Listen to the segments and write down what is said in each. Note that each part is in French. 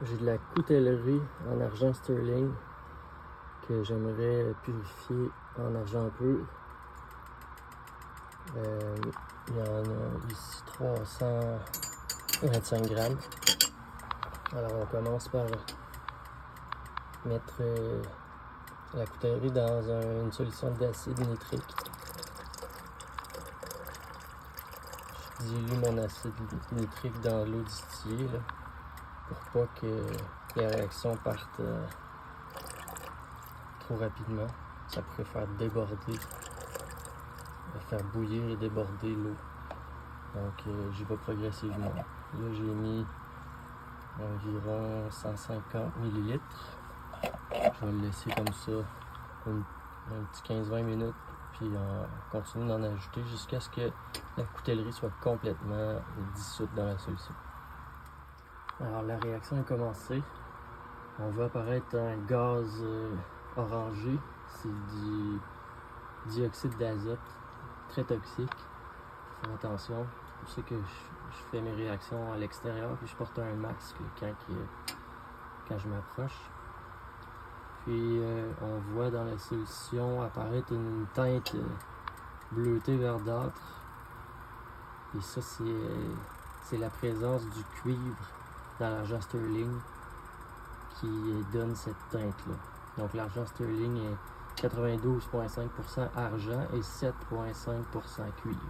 J'ai de la coutellerie en argent sterling que j'aimerais purifier en argent pur. Il y en a ici 325 grammes. Alors on commence par mettre la coutellerie dans une solution d'acide nitrique. Je dilue mon acide nitrique dans l'eau distillée là, pour pas que les réactions partent trop rapidement. Ça pourrait faire déborder, faire bouillir et déborder l'eau. Donc j'y vais progressivement. Là j'ai mis environ 150 ml. Je vais le laisser comme ça un petit 15-20 minutes, puis on continue d'en ajouter jusqu'à ce que la coutellerie soit complètement dissoute dans la solution. Alors la réaction a commencé. On voit apparaître un gaz orangé. C'est du dioxyde d'azote, très toxique. Faut faire attention. C'est pour ça que je fais mes réactions à l'extérieur, puis je porte un masque quand je m'approche. Puis on voit dans la solution apparaître une teinte bleutée verdâtre. Et ça, c'est la présence du cuivre dans l'argent sterling qui donne cette teinte-là. Donc l'argent sterling est 92,5% argent et 7,5% cuivre.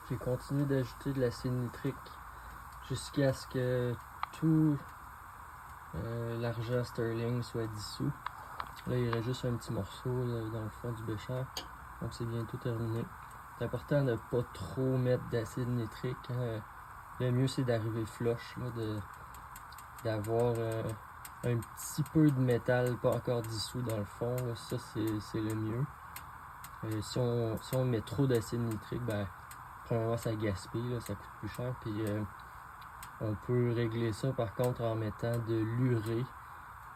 J'ai continué d'ajouter de l'acide nitrique jusqu'à ce que tout l'argent sterling soit dissous. Là, il reste juste un petit morceau là, dans le fond du bécher. Donc c'est bientôt terminé. C'est important de ne pas trop mettre d'acide nitrique. Hein. Le mieux c'est d'arriver flush, d'avoir un petit peu de métal pas encore dissous dans le fond. Là. Ça c'est le mieux. Si on met trop d'acide nitrique, ben premièrement ça gaspille, là, ça coûte plus cher. Puis on peut régler ça par contre en mettant de l'urée,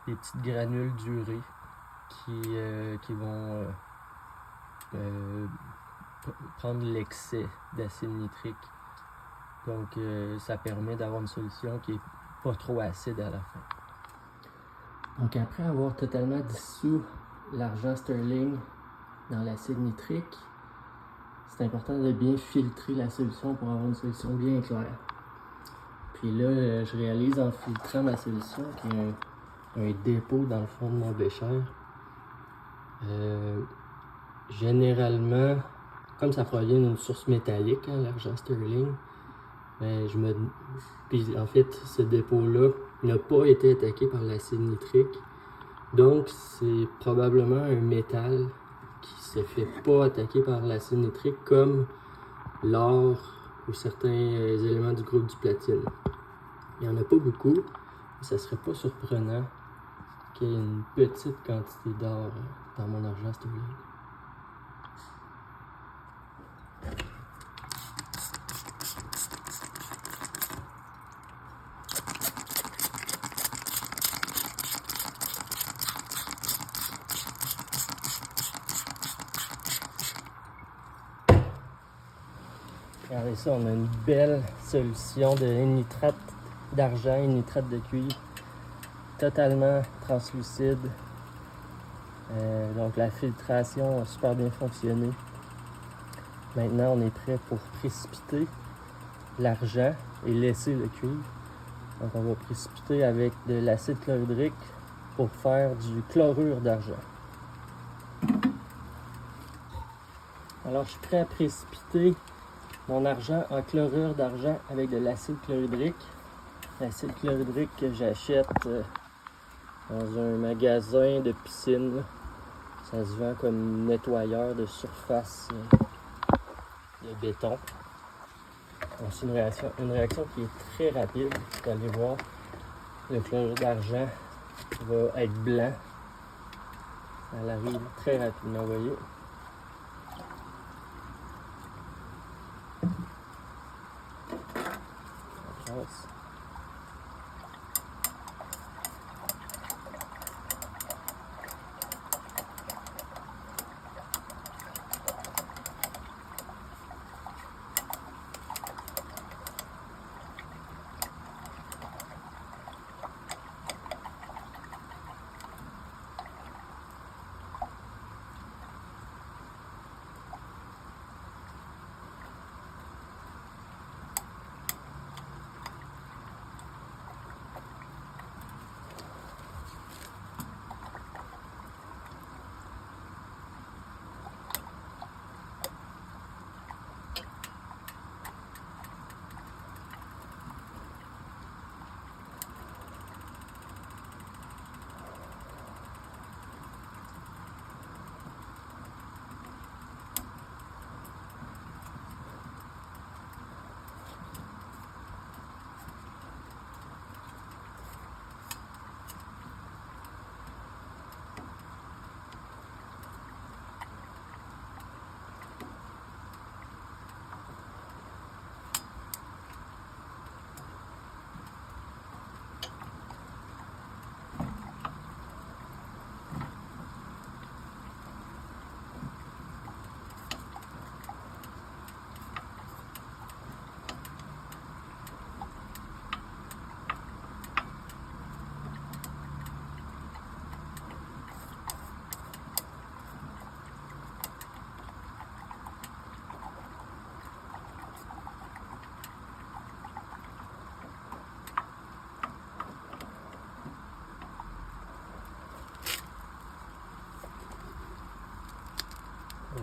des petites granules d'urée qui vont prendre l'excès d'acide nitrique. Donc ça permet d'avoir une solution qui est pas trop acide à la fin. Donc après avoir totalement dissous l'argent sterling dans l'acide nitrique, c'est important de bien filtrer la solution pour avoir une solution bien claire. Puis là, je réalise en filtrant ma solution qu'il y a un dépôt dans le fond de mon bécher. Généralement, comme ça provient d'une source métallique, hein, l'argent sterling, puis en fait, ce dépôt-là n'a pas été attaqué par l'acide nitrique. Donc, c'est probablement un métal qui ne se fait pas attaquer par l'acide nitrique comme l'or ou certains éléments du groupe du platine. Il n'y en a pas beaucoup, mais ça ne serait pas surprenant qu'il y ait une petite quantité d'or dans mon argent sterling. Regardez ça, on a une belle solution de nitrate d'argent et nitrate de cuivre, totalement translucide. Donc la filtration a super bien fonctionné. Maintenant, on est prêt pour précipiter l'argent et laisser le cuivre. Donc on va précipiter avec de l'acide chlorhydrique pour faire du chlorure d'argent. Alors je suis prêt à précipiter mon argent en chlorure d'argent avec de l'acide chlorhydrique. L'acide chlorhydrique que j'achète dans un magasin de piscine. Ça se vend comme nettoyeur de surface de béton. Donc, c'est une réaction qui est très rapide. Vous allez voir, le chlorure d'argent va être blanc. Elle arrive très rapidement, vous voyez.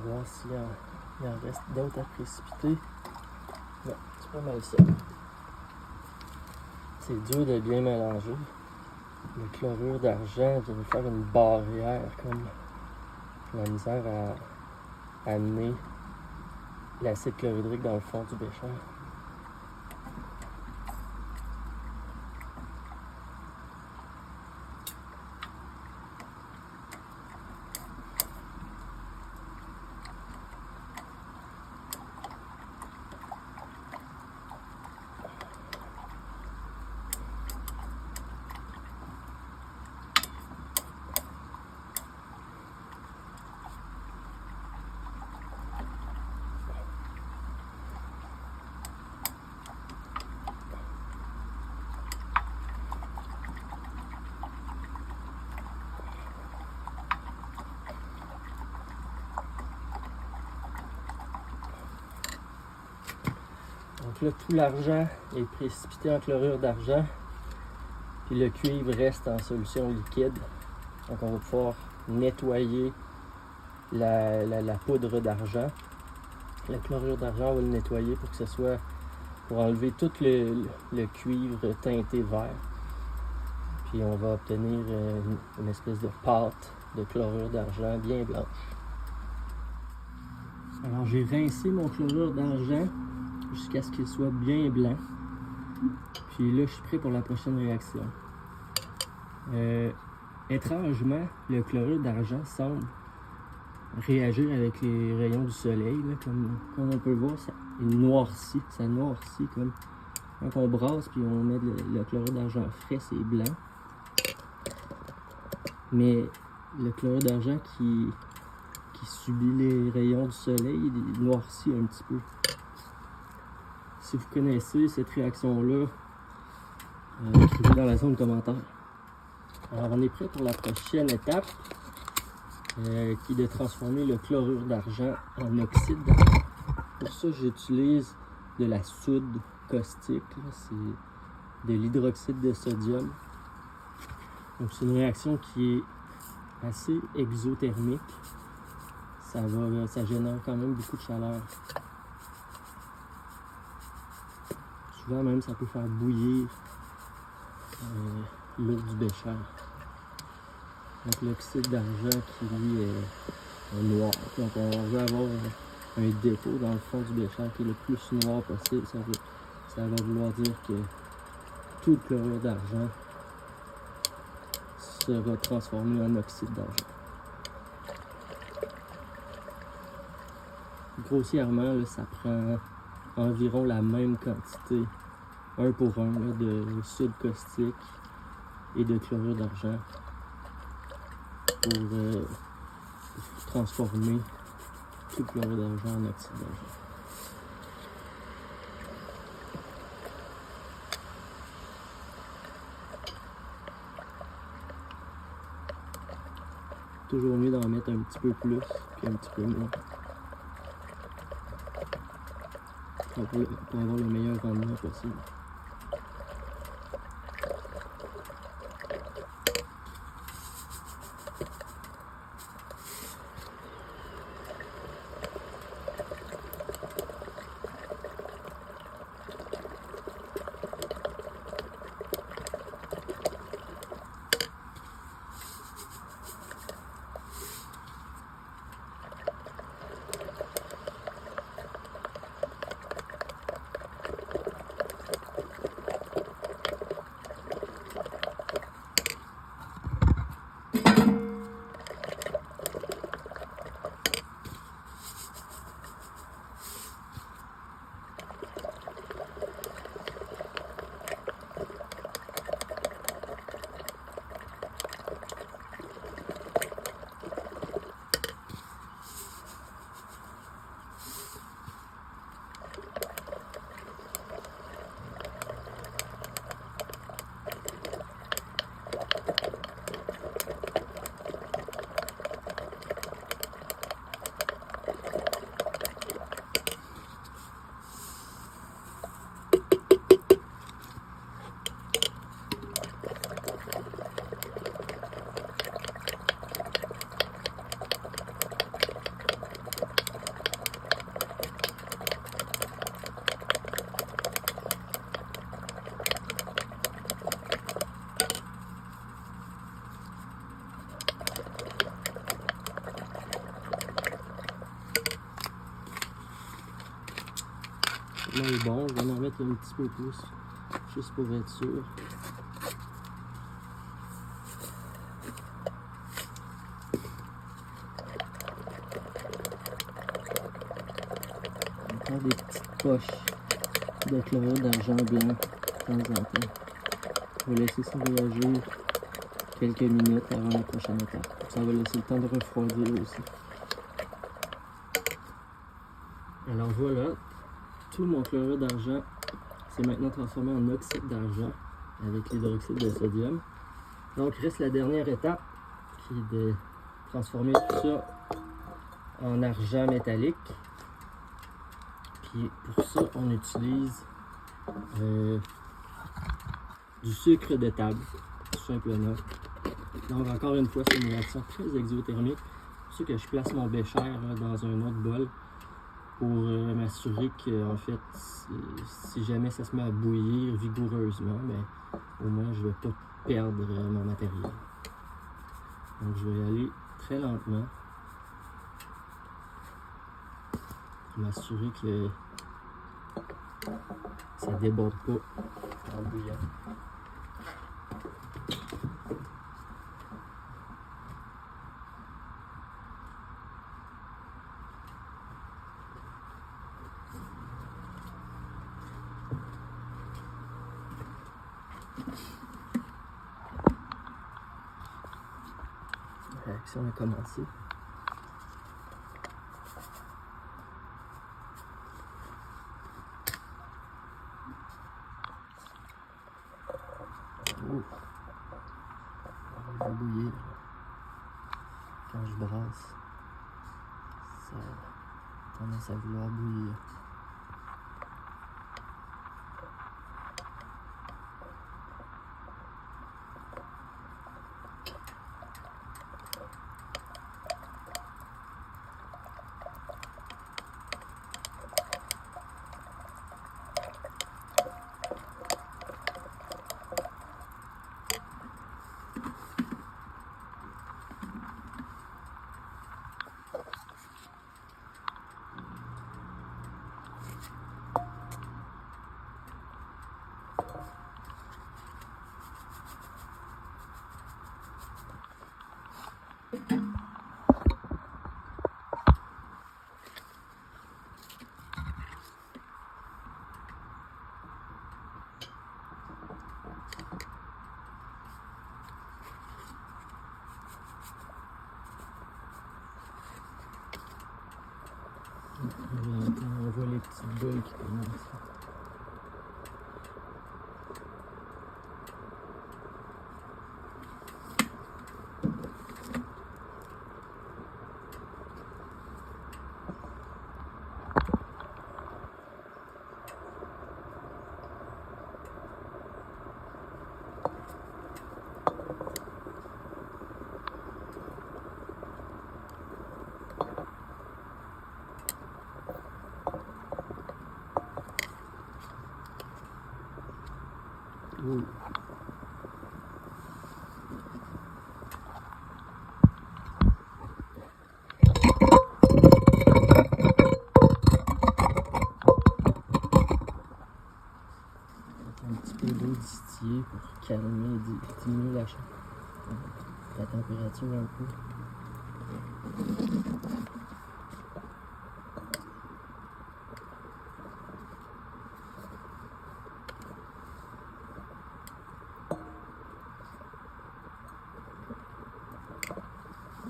voir s'il en reste d'autres à précipiter. Non, c'est pas mal ça. C'est dur de bien mélanger. Le chlorure d'argent vient faire une barrière comme la misère à amener l'acide chlorhydrique dans le fond du bécher. Donc là, tout l'argent est précipité en chlorure d'argent, puis le cuivre reste en solution liquide. Donc on va pouvoir nettoyer la poudre d'argent. La chlorure d'argent, on va le nettoyer pour que ce soit, pour enlever tout le cuivre teinté vert. Puis on va obtenir une espèce de pâte de chlorure d'argent bien blanche. Alors j'ai rincé mon chlorure d'argent jusqu'à ce qu'il soit bien blanc. Puis là, je suis prêt pour la prochaine réaction. Étrangement, le chlorure d'argent semble réagir avec les rayons du soleil. Là, comme on peut voir, ça noircit. Ça noircit comme quand on brasse puis on met le chlorure d'argent frais, c'est blanc. Mais le chlorure d'argent qui subit les rayons du soleil, il noircit un petit peu. Si vous connaissez cette réaction-là, écrivez dans la zone de commentaires. Alors on est prêt pour la prochaine étape, qui est de transformer le chlorure d'argent en oxyde d'argent. Pour ça, j'utilise de la soude caustique, c'est de l'hydroxyde de sodium. Donc c'est une réaction qui est assez exothermique. Ça génère quand même beaucoup de chaleur. Souvent même, ça peut faire bouillir l'eau du bécher. Donc l'oxyde d'argent qui lui est noir. Donc on veut avoir un dépôt dans le fond du bécher qui est le plus noir possible. Ça va vouloir dire que tout le chlorure d'argent sera transformé en oxyde d'argent. Grossièrement, là, ça prend environ la même quantité, 1 pour 1, là, de soude caustique et de chlorure d'argent pour transformer tout le chlorure d'argent en oxyde d'argent. Toujours mieux d'en mettre un petit peu plus qu'un petit peu moins. Pour avoir le meilleur rendement possible. montrer un petit peu plus, juste pour être sûr. Encore des petites poches de chlorure d'argent blanc de temps en temps. On va laisser ça réagir quelques minutes avant la prochaine étape. Ça va laisser le temps de refroidir aussi. Alors voilà, tout mon chlorure d'argent s'est maintenant transformé en oxyde d'argent avec l'hydroxyde de sodium. Donc reste la dernière étape qui est de transformer tout ça en argent métallique. Puis pour ça, on utilise du sucre de table, tout simplement. Donc encore une fois, c'est une réaction très exothermique. C'est pour ça que je place mon bécher dans un autre bol pour m'assurer que, en fait, si jamais ça se met à bouillir vigoureusement, ben, au moins je ne vais pas perdre mon matériel. Donc je vais y aller très lentement pour m'assurer que ça ne déborde pas en bouillant. La réaction a commencé. Oh. Ça va bouillir. Quand je brasse, ça a tendance à vouloir bouillir. On voit les petites bulles qui commencent. Ouh. Un petit peu d'eau distillée pour calmer, diminuer la température un peu.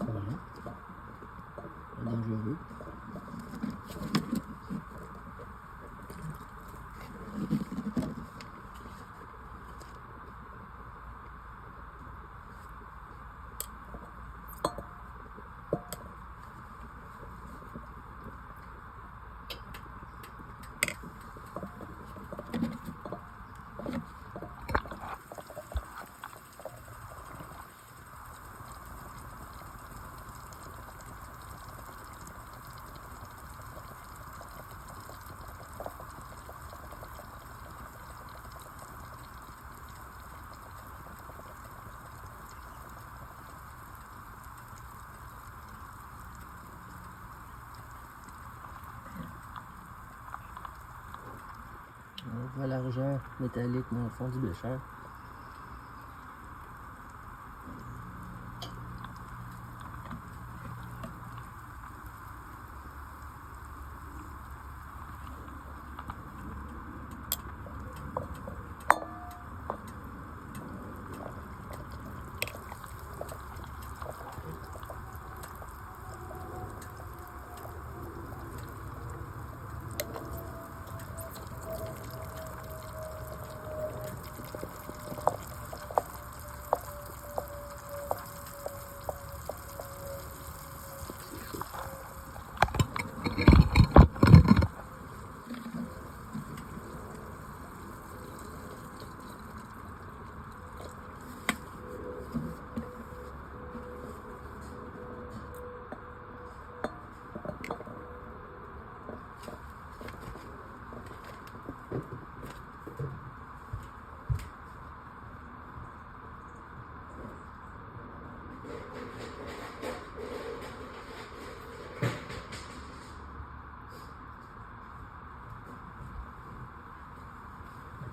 Voilà. Pas dangereux. On voit l'argent métallique dans le fond du bécher.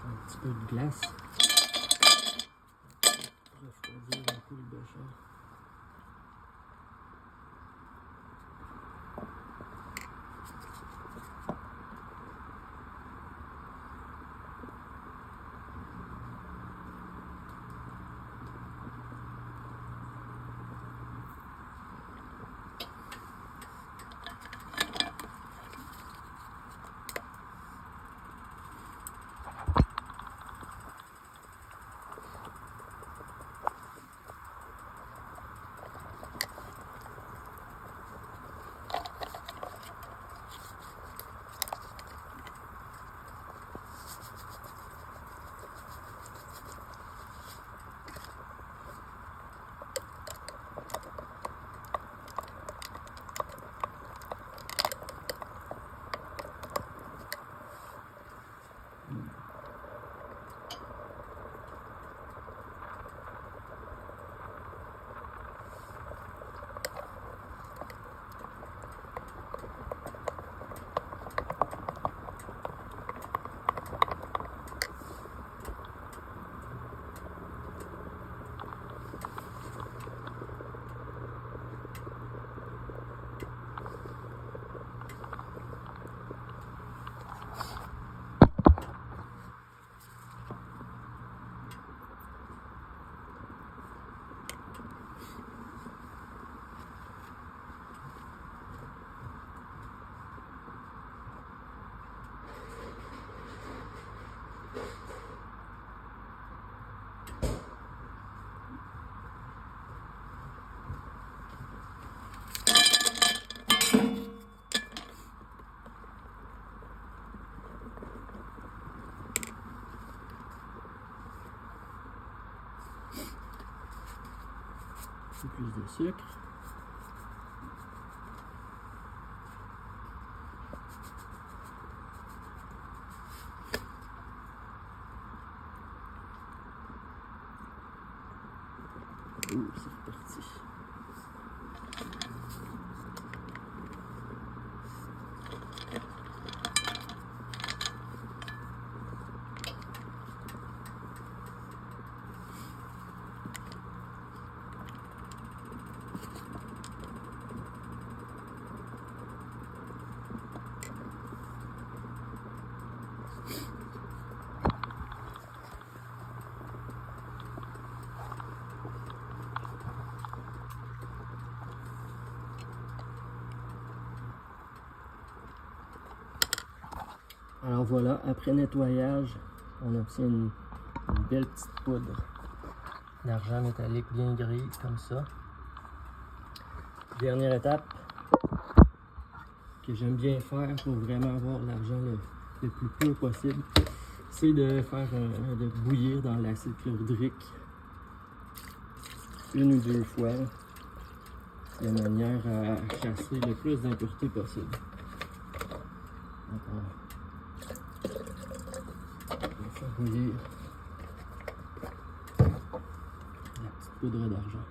Un petit peu de glace pour refroidir un peu le bécher. Un peu plus de sucre. Ouh, c'est reparti. Alors voilà, après nettoyage, on obtient une belle petite poudre d'argent métallique bien grise comme ça. Dernière étape que j'aime bien faire pour vraiment avoir l'argent le plus pur possible, c'est de faire de bouillir dans l'acide chlorhydrique une ou deux fois de manière à chasser le plus d'impuretés possible. Donc on va faire bouillir la petite poudre d'argent.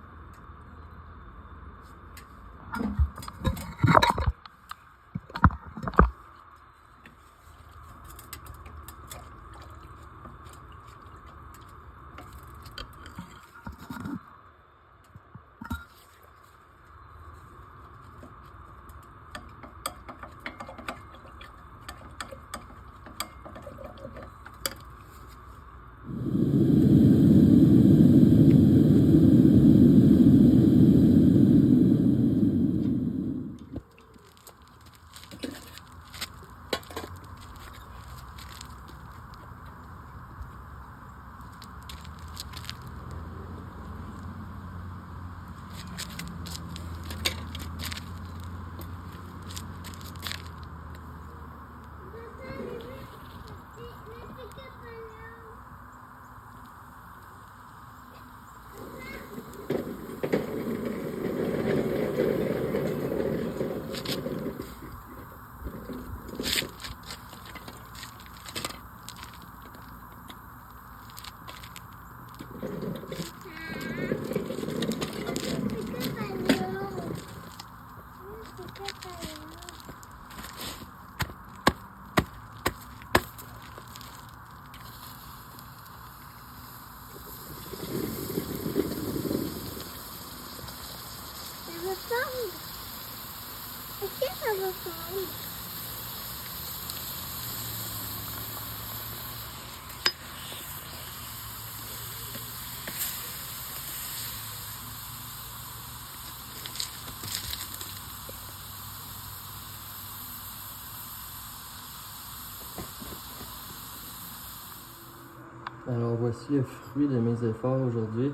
voici le fruit de mes efforts aujourd'hui.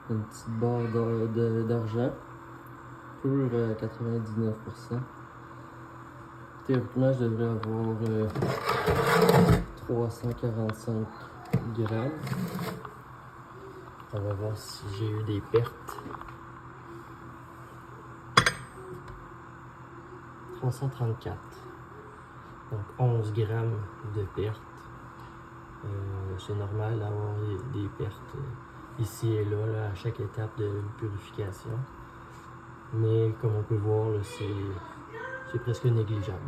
Une petite barre d'argent, pur 99%. Théoriquement, je devrais avoir 345 grammes. On va voir si j'ai eu des pertes. 334. Donc 11 grammes de pertes. C'est normal d'avoir des pertes ici et là, à chaque étape de purification. Mais comme on peut voir, c'est presque négligeable.